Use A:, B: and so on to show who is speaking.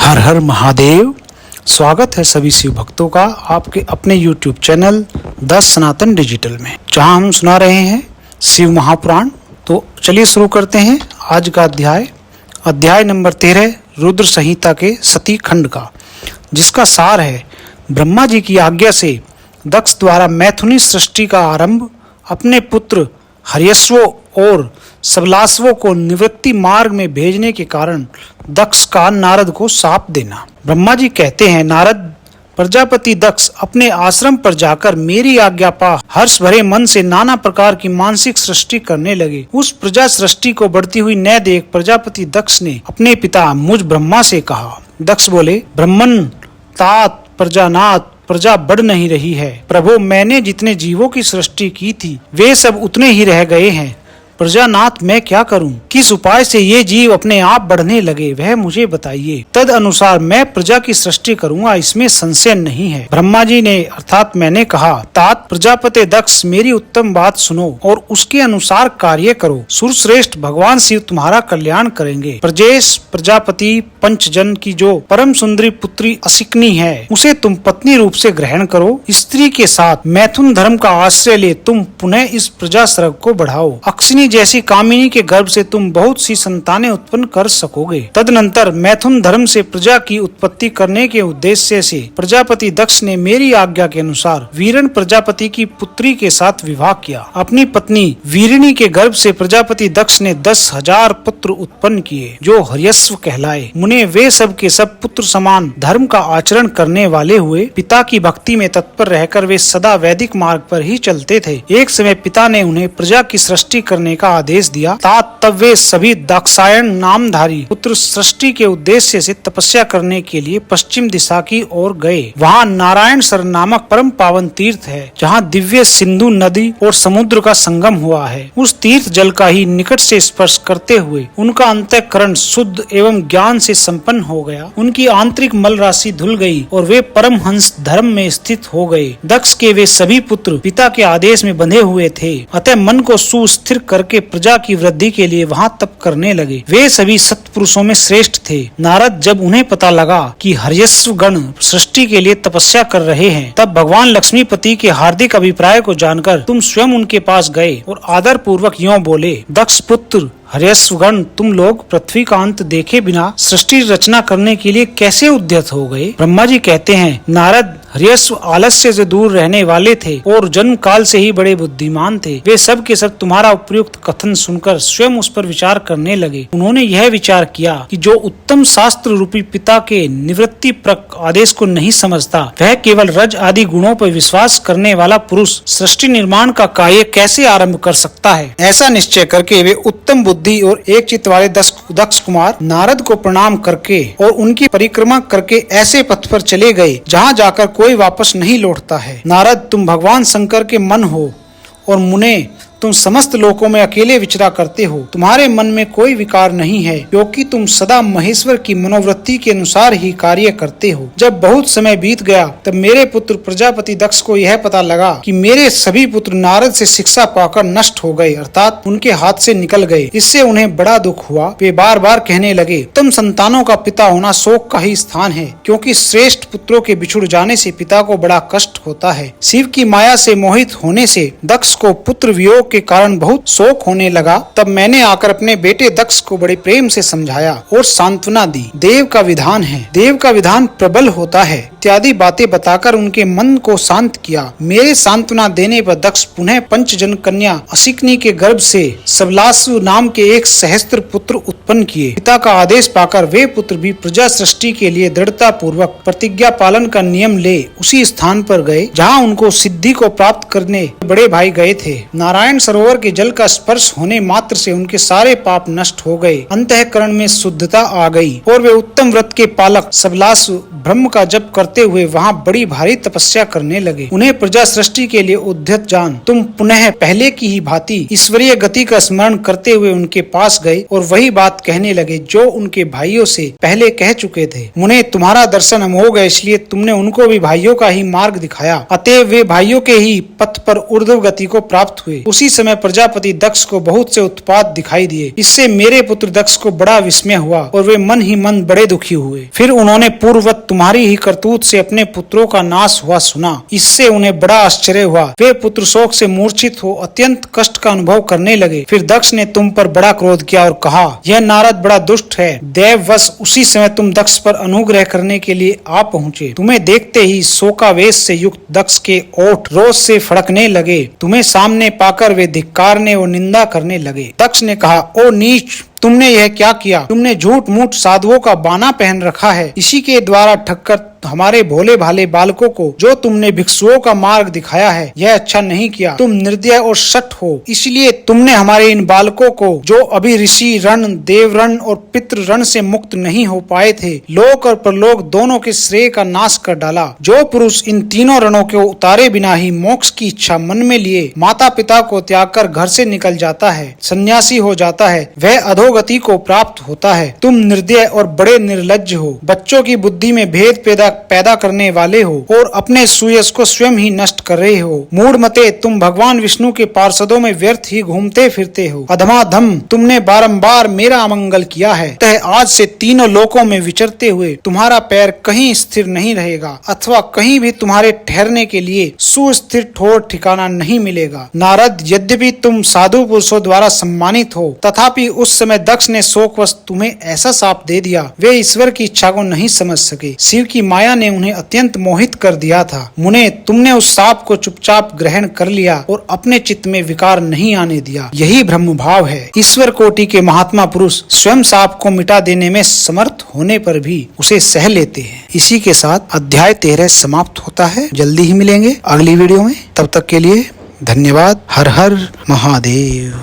A: हर हर महादेव। स्वागत है सभी शिव भक्तों का आपके अपने YouTube चैनल 10 सनातन डिजिटल में, जहां हम सुना रहे हैं शिव महापुराण। तो चलिए शुरू करते हैं आज का अध्याय नंबर 13 रुद्र संहिता के सती खंड का, जिसका सार है ब्रह्मा जी की आज्ञा से दक्ष द्वारा मैथुनी सृष्टि का आरंभ, अपने पुत्र हर्यश्वों और सबलासवों को निवृत्ति मार्ग में भेजने के कारण दक्ष का नारद को शाप देना। ब्रह्मा जी कहते हैं, नारद, प्रजापति दक्ष अपने आश्रम पर जाकर मेरी आज्ञा पा हर्ष भरे मन से नाना प्रकार की मानसिक सृष्टि करने लगे। उस प्रजा सृष्टि को बढ़ती हुई न देख प्रजापति दक्ष ने अपने पिता मुझ ब्रह्मा से कहा। दक्ष बोले, ब्रह्मन तात प्रजानाथ, प्रजा बढ़ नहीं रही है। प्रभु, मैंने जितने जीवों की सृष्टि की थी वे सब उतने ही रह गए हैं। प्रजानाथ, मैं क्या करूं? किस उपाय से ये जीव अपने आप बढ़ने लगे, वह मुझे बताइए। तद अनुसार मैं प्रजा की सृष्टि करूंगा, इसमें संशय नहीं है। ब्रह्मा जी ने अर्थात मैंने कहा, तात प्रजापति दक्ष, मेरी उत्तम बात सुनो और उसके अनुसार कार्य करो। सुरश्रेष्ठ भगवान शिव तुम्हारा कल्याण करेंगे। प्रजेश प्रजापति पंचजन की जो परम सुंदरी पुत्री असिकनी है, उसे तुम पत्नी रूप से ग्रहण करो। स्त्री के साथ मैथुन धर्म का आश्रय ले तुम पुनः इस प्रजा सर्ग को बढ़ाओ। अक्षिनी जैसी कामिनी के गर्भ से तुम बहुत सी संतानें उत्पन्न कर सकोगे। तदनंतर मैथुन धर्म से प्रजा की उत्पत्ति करने के उद्देश्य से प्रजापति दक्ष ने मेरी आज्ञा के अनुसार वीरण प्रजापति की पुत्री के साथ विवाह किया। अपनी पत्नी वीरिणी के गर्भ से प्रजापति दक्ष ने 10,000 पुत्र उत्पन्न किए, जो हर्यश्व कहलाए। मुने वे सब के सब पुत्र समान धर्म का आचरण करने वाले हुए। पिता की भक्ति में तत्पर रहकर वे सदा वैदिक मार्ग पर ही चलते थे। एक समय पिता ने उन्हें प्रजा की सृष्टि करने का आदेश दिया। तब वे सभी दाक्षायण नामधारी पुत्र सृष्टि के उद्देश्य से तपस्या करने के लिए पश्चिम दिशा की ओर गए। वहाँ नारायण सर नामक परम पावन तीर्थ है, जहाँ दिव्य सिंधु नदी और समुद्र का संगम हुआ है। उस तीर्थ जल का ही निकट से स्पर्श करते हुए उनका अंतःकरण शुद्ध एवं ज्ञान से संपन्न हो गया। उनकी आंतरिक मल राशि धुल गई और वे परम हंस धर्म में स्थित हो गए। दक्ष के वे सभी पुत्र पिता के आदेश में बंधे हुए थे, अतः मन को सुस्थिर करके प्रजा की वृद्धि के लिए वहां तप करने लगे। वे सभी सत्पुरुषों में श्रेष्ठ थे। नारद, जब उन्हें पता लगा कि हर्यश्व गण सृष्टि के लिए तपस्या कर रहे हैं, तब भगवान लक्ष्मीपति के हार्दिक अभिप्राय को जानकर तुम स्वयं उनके पास गए और आदर पूर्वक यूं बोले, दक्ष पुत्र हर्यश्वगण, तुम लोग पृथ्वी का अंत देखे बिना सृष्टि रचना करने के लिए कैसे उद्यत हो गए? ब्रह्मा जी कहते हैं, नारद, हर्यश्व आलस्य से दूर रहने वाले थे और जन्म काल से ही बड़े बुद्धिमान थे। वे सब के सब तुम्हारा उपयुक्त कथन सुनकर स्वयं उस पर विचार करने लगे। उन्होंने यह विचार किया कि जो उत्तम शास्त्र रूपी पिता के निवृत्ति प्रक आदेश को नहीं समझता, वह केवल रज आदि गुणों पर विश्वास करने वाला पुरुष सृष्टि निर्माण का कार्य कैसे आरंभ कर सकता है। ऐसा निश्चय करके वे उत्तम बुद्धि और एक चित्त वाले दक्ष कुमार नारद को प्रणाम करके और उनकी परिक्रमा करके ऐसे पथ पर चले गए जहाँ जाकर कोई वापस नहीं लौटता है। नारद, तुम भगवान शंकर के मन हो और मुने, तुम समस्त लोकों में अकेले विचरा करते हो। तुम्हारे मन में कोई विकार नहीं है, क्योंकि तुम सदा महेश्वर की मनोवृत्ति के अनुसार ही कार्य करते हो। जब बहुत समय बीत गया, तब मेरे पुत्र प्रजापति दक्ष को यह पता लगा कि मेरे सभी पुत्र नारद से शिक्षा पाकर नष्ट हो गए, अर्थात उनके हाथ से निकल गए। इससे उन्हें बड़ा दुख हुआ। वे बार बार कहने लगे, उत्तम संतानों का पिता होना शोक का ही स्थान है, क्योंकि श्रेष्ठ पुत्रों के बिछुड़ जाने से पिता को बड़ा कष्ट होता है। शिव की माया से मोहित होने से दक्ष को पुत्र वियोग के कारण बहुत शोक होने लगा। तब मैंने आकर अपने बेटे दक्ष को बड़े प्रेम से समझाया और सांत्वना दी। देव का विधान है, देव का विधान प्रबल होता है इत्यादि बातें बताकर उनके मन को शांत किया। मेरे सांत्वना देने पर दक्ष पुनः पंचजन कन्या असिकनी के गर्भ से सबलासु नाम के एक सहस्त्र पुत्र उत्पन्न किए। पिता का आदेश पाकर वे पुत्र भी प्रजा सृष्टि के लिए दृढ़ता पूर्वक प्रतिज्ञा पालन का नियम ले उसी स्थान पर गए जहाँ उनको सिद्धि को प्राप्त करने बड़े भाई गए थे। नारायण सरोवर के जल का स्पर्श होने मात्र से उनके सारे पाप नष्ट हो गए, अंतःकरण में शुद्धता आ गई और वे उत्तम व्रत के पालक सबलासु ब्रह्म का जप करते करते हुए वहाँ बड़ी भारी तपस्या करने लगे। उन्हें प्रजा सृष्टि के लिए उद्यत जान तुम पुनः पहले की ही भांति ईश्वरीय गति का स्मरण करते हुए उनके पास गए और वही बात कहने लगे जो उनके भाइयों से पहले कह चुके थे। मुने, तुम्हारा दर्शन अमोघ है, इसलिए तुमने उनको भी भाइयों का ही मार्ग दिखाया, अतएव वे भाइयों के ही पथ पर ऊर्ध्व गति को प्राप्त हुए। उसी समय प्रजापति दक्ष को बहुत से उत्पात दिखाई दिए। इससे मेरे पुत्र दक्ष को बड़ा विस्मय हुआ और वे मन ही मन बड़े दुखी हुए। फिर उन्होंने पूर्ववत तुम्हारी ही करतूत से अपने पुत्रों का नाश हुआ सुना। इससे उन्हें बड़ा आश्चर्य हुआ। वे पुत्र शोक से मूर्छित हो अत्यंत कष्ट का अनुभव करने लगे। फिर दक्ष ने तुम पर बड़ा क्रोध किया और कहा, यह नारद बड़ा दुष्ट है। दैववश उसी समय तुम दक्ष पर अनुग्रह करने के लिए आ पहुँचे। तुम्हें देखते ही शोकावेश से युक्त दक्ष के ओठ रोष से फड़कने लगे। तुम्हें सामने पाकर वे धिक्कारने और निंदा करने लगे। दक्ष ने कहा, ओ नीच, तुमने यह क्या किया? तुमने झूठ मूठ साधुओं का बाना पहन रखा है। इसी के द्वारा ठगकर हमारे भोले भाले बालकों को जो तुमने भिक्षुओं का मार्ग दिखाया है, यह अच्छा नहीं किया। तुम निर्दय और शठ हो, इसलिए तुमने हमारे इन बालकों को जो अभी ऋषि रण, देव रण और पितृ रण से मुक्त नहीं हो पाए थे, लोक और परलोक दोनों के श्रेय का नाश कर डाला। जो पुरुष इन तीनों रणों को उतारे बिना ही मोक्ष की इच्छा मन में लिए माता पिता को त्याग कर घर से निकल जाता है, सन्यासी हो जाता है, वह अधोगति को प्राप्त होता है। तुम निर्दय और बड़े निर्लज्ज हो, बच्चों की बुद्धि में भेद पैदा करने वाले हो और अपने सुयश को स्वयं ही नष्ट कर रहे हो। मूढ़मते, तुम भगवान विष्णु के पार्षदों में व्यर्थ ही घूमते फिरते हो। अधमाधम, तुमने बारंबार मेरा अमंगल किया है, अतः आज से तीनों लोकों में विचरते हुए तुम्हारा पैर कहीं स्थिर नहीं रहेगा अथवा कहीं भी तुम्हारे ठहरने के लिए सुस्थिर ठोर ठिकाना नहीं मिलेगा। नारद, यद्यपि तुम साधु पुरुषों द्वारा सम्मानित हो, तथापि उस समय दक्ष ने शोकवश तुम्हें ऐसा शाप दे दिया। वे ईश्वर की इच्छा को नहीं समझ सके। शिव की माया ने उन्हें अत्यंत मोहित कर दिया था। मुने, तुमने उस शाप को चुपचाप ग्रहण कर लिया और अपने चित्त में विकार नहीं आने दिया। यही ब्रह्म भाव है। ईश्वर कोटि के महात्मा पुरुष स्वयं शाप को मिटा देने में समर्थ होने पर भी उसे सह लेते हैं। इसी के साथ अध्याय 13 समाप्त होता है। जल्दी ही मिलेंगे अगली वीडियो में। तब तक के लिए धन्यवाद। हर हर महादेव।